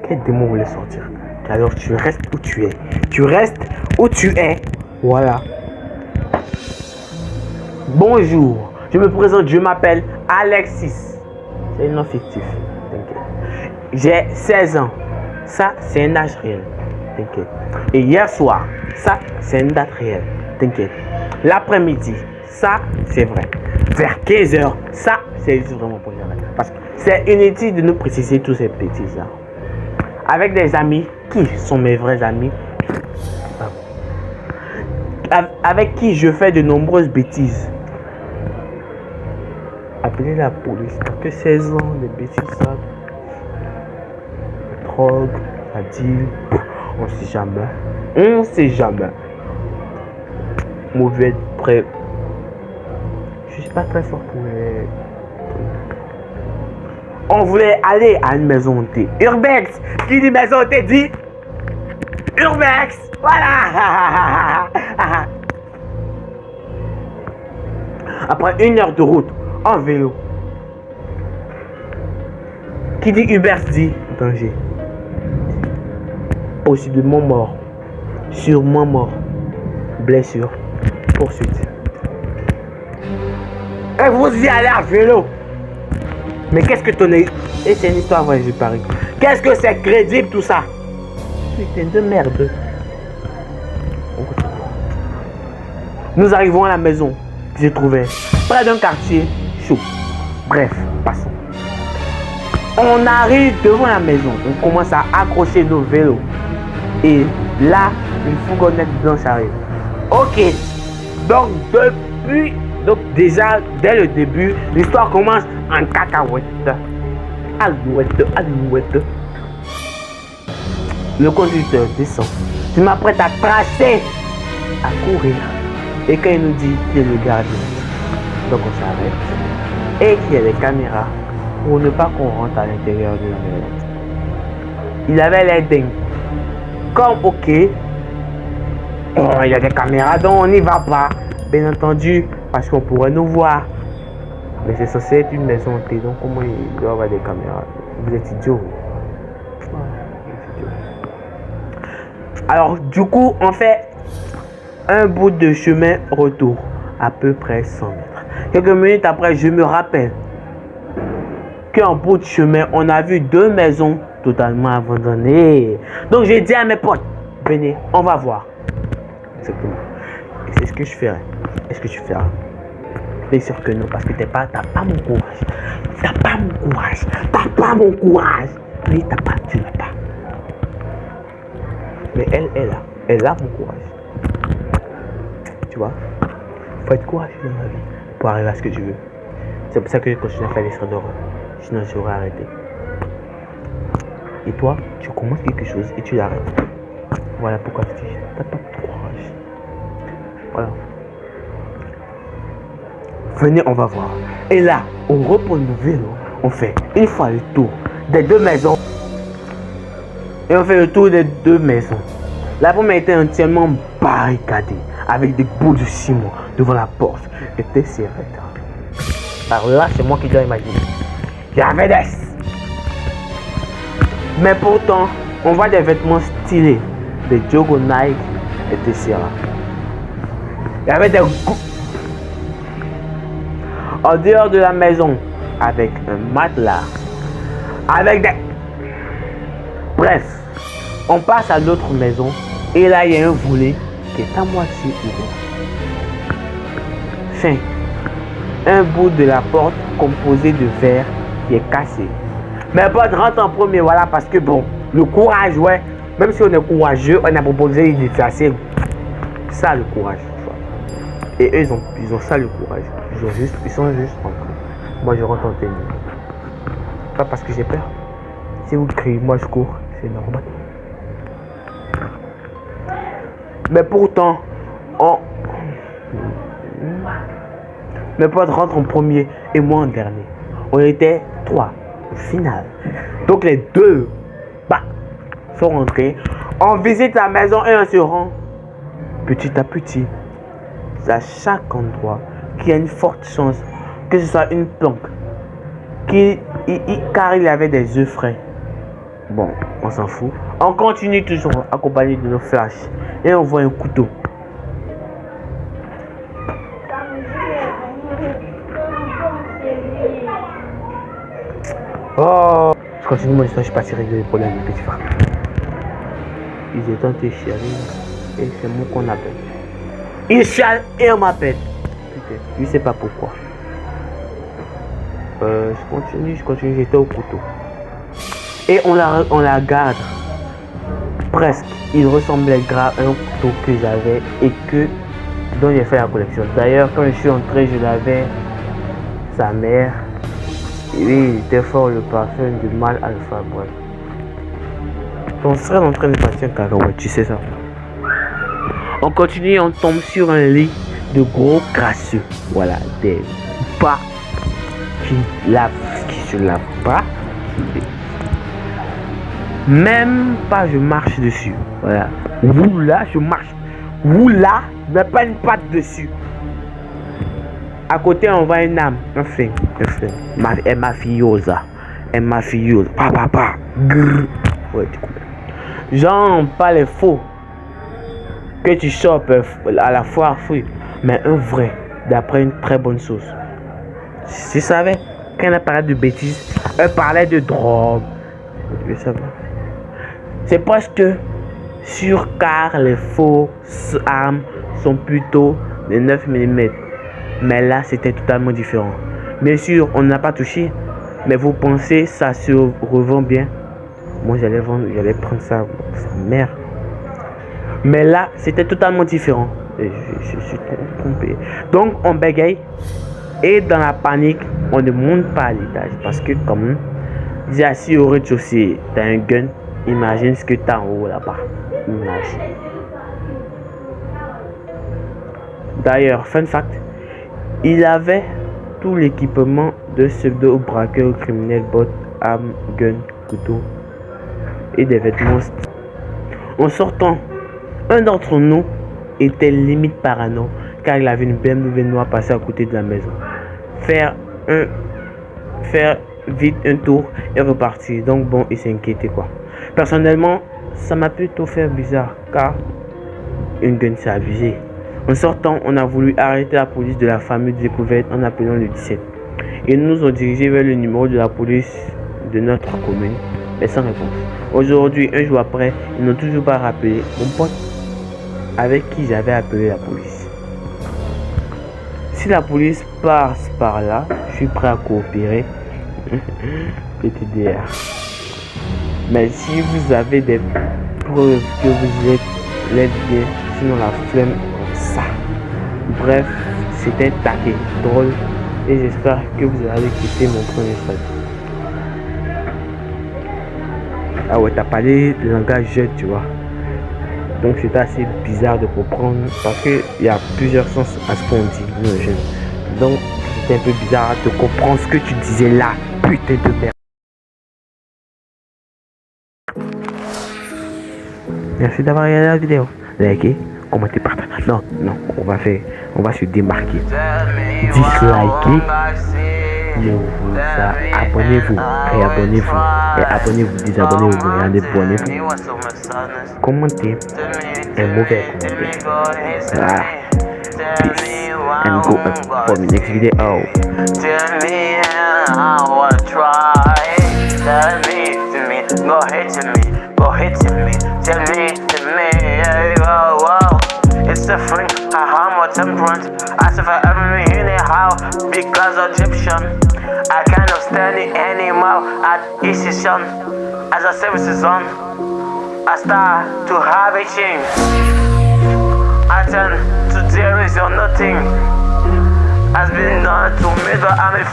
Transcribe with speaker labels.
Speaker 1: Quel démon voulait sortir? Alors tu restes où tu es. Tu restes où tu es. Voilà. Bonjour. Je me présente, je m'appelle Alexis. C'est un nom fictif. T'inquiète. J'ai 16 ans. Ça, c'est un âge réel. T'inquiète. Et hier soir, ça, c'est une date réelle. T'inquiète. L'après-midi, ça, c'est vrai. Vers 15h, ça, c'est vraiment pour jamais. Parce que c'est inutile de nous préciser tous ces bêtises-là. Avec des amis qui sont mes vrais amis. Avec qui je fais de nombreuses bêtises. Appelez la police. T'as que 16 ans, des bêtises, ça. Drogue, la deal. On sait jamais. On sait jamais. Mauvais prêt. Je suis pas très fort pour les... On voulait aller à une maison hantée. Urbex. Qui dit maison hantée dit Urbex. Voilà. Après 1 heure de route en vélo. Qui dit Urbex dit danger. Possiblement mort. Sûrement mort. Blessure. Poursuite. Et vous y allez à vélo. Mais qu'est-ce que ton... Et c'est une histoire vraie, je parie. Qu'est-ce que c'est crédible tout ça? Putain de merde. Nous arrivons à la maison que j'ai trouvée près d'un quartier chaud. Bref, passons. On arrive devant la maison. On commence à accrocher nos vélos. Et là, une fourgonnette blanche arrive. Ok. Donc déjà, dès le début, l'histoire commence en cacahuète. Alouette. Le conducteur descend. Je m'apprête à tracer, à courir. Et quand il nous dit qu'il est le gardien, donc on s'arrête. Et qu'il y a des caméras pour ne pas qu'on rentre à l'intérieur de la maison. Il avait l'air dingue. Comme ok, il y a des caméras donc on n'y va pas. Bien entendu, parce qu'on pourrait nous voir. Mais c'est censé être une maison hantée, donc comment il doit y avoir des caméras? Vous êtes idiot. Alors du coup, on fait un bout de chemin retour, à peu près 100 mètres. Quelques minutes après, je me rappelle qu'en bout de chemin, on a vu 2 maisons totalement abandonnées. Donc j'ai dit à mes potes, venez, on va voir. Exactement. Et c'est ce que je ferai. Est-ce que tu feras? Bien sûr que non, parce que t'as pas mon courage. T'as pas mon courage. Oui, tu l'as pas. Mais elle a mon courage. Tu vois? Faut être courageux dans la vie pour arriver à ce que tu veux. C'est pour ça que je continue à faire des histoires d'horreur. Sinon, j'aurais arrêté. Et toi, tu commences quelque chose et tu l'arrêtes. Voilà pourquoi tu dis, t'as pas de courage. Voilà. Venez, on va voir. Et là, on reprend nos vélos. On fait une fois le tour des 2 maisons. Et on fait le tour des 2 maisons. La première était entièrement barricadée avec des bouts de ciment devant la porte. Était serrée. Alors là, c'est moi qui dois imaginer. Il y avait des... Mais pourtant, on voit des vêtements stylés. Des Jogo Nike et des Sierra. Il y avait des... En dehors de la maison, avec un matelas, avec des... Bref, on passe à l'autre maison et là il y a un volet qui est à moitié ouvert. Fin. Un bout de la porte composé de verre qui est cassé. Mais potes rentre en premier, voilà, parce que bon, le courage, ouais, même si on est courageux, on a proposé d'initiation. Ça le courage. Et eux ils ont ça le courage. Ils sont juste en train. Moi je rentre en tenue. Pas parce que j'ai peur. Si vous criez, moi je cours, c'est normal. Mais pourtant, mes potes rentrent en premier et moi en dernier. On était 3 au final. Donc les 2 sont rentrés. On visite la maison et on se rend petit à petit. À chaque endroit qu'il y a une forte chance que ce soit une planque, qu'il car il avait des œufs frais. Bon, on s'en fout. On continue toujours accompagné de nos flashs. Et on voit un couteau. Oh, je continue mon histoire, je suis parti régler les problèmes de petit frère. Ils étaient en train de chialer et c'est moi qu'on appelle. Il chiale et on m'appelle. Putain, je sais pas pourquoi. Je continue, j'étais au couteau. Et on la garde. Presque. Il ressemblait grave à un couteau que j'avais et dont j'ai fait la collection. D'ailleurs, quand je suis entré, je l'avais sa mère. Et oui, il était fort le parfum du mal alpha, bref. On serait en train de partir un cacahuète, tu sais ça. On continue, on tombe sur un lit de gros crasseux. Voilà, des bas qui se lavent pas. Même pas je marche dessus. Voilà. Oula, je marche. Oula, mais pas une patte dessus. À côté, on voit une âme. Un flingue. Elle mafiosa. Papa. Ouais, du coup. Genre, pas les faux. Que tu chopes à la foire fruit. Mais un vrai. D'après une très bonne sauce. Tu savais, quand elle parlait de bêtises, elle parlait de drogue. Je savais. C'est presque sûr car les fausses armes sont plutôt de 9 mm. Mais là, c'était totalement différent. Bien sûr, on n'a pas touché. Mais vous pensez, ça se revend bien? Moi, j'allais prendre ça. Sa mère. Mais là, c'était totalement différent. Je suis trompé. Donc, on bégaye. Et dans la panique, on ne monte pas à l'étage. Parce que, comme déjà, si au rez-de-chaussée, t'as un gun, imagine ce que t'as en haut là-bas. Imagine. D'ailleurs, fun fact. Il avait tout l'équipement de pseudo-braqueur criminel, bottes, armes, gun, couteau et des vêtements. En sortant, un d'entre nous était limite parano car il avait une BMW noire passée à côté de la maison. Faire vite un tour et repartir. Donc bon, il s'est inquiété quoi. Personnellement, ça m'a plutôt fait bizarre car une gun c'est abusé. En sortant, on a voulu arrêter la police de la fameuse découverte en appelant le 17. Ils nous ont dirigés vers le numéro de la police de notre commune, mais sans réponse. Aujourd'hui, un jour après, ils n'ont toujours pas rappelé mon pote avec qui j'avais appelé la police. Si la police passe par là, je suis prêt à coopérer. Petit DR. Mais si vous avez des preuves que vous êtes bien, sinon la flemme. Ça. Bref, c'était taquet, drôle et j'espère que vous allez quitter mon premier stade. Ah ouais, t'as parlé le langage jeune, tu vois. Donc c'était assez bizarre de comprendre parce qu'il y a plusieurs sens à ce qu'on dit, nous jeunes. Donc c'était un peu bizarre de comprendre ce que tu disais là, putain de merde. Merci d'avoir regardé la vidéo. Likez, commentez, partagez. Non, on va se démarquer. Dislikez, abonnez-vous, réabonnez-vous, et abonnez-vous, désabonnez-vous, réabonnez-vous. Commentez un mauvais commentaire. Voilà. Peace and go for the next video. Tell me how I try. Tell me, go hit me. Tell me, yeah, wow. It's a thing, I'm more temperate. As if I ever been in it, how? Because Egyptian, I cannot stand it anymore. At decision, as a service is on, I start to have a change. I turn to there is or nothing has been done to me, but I'm a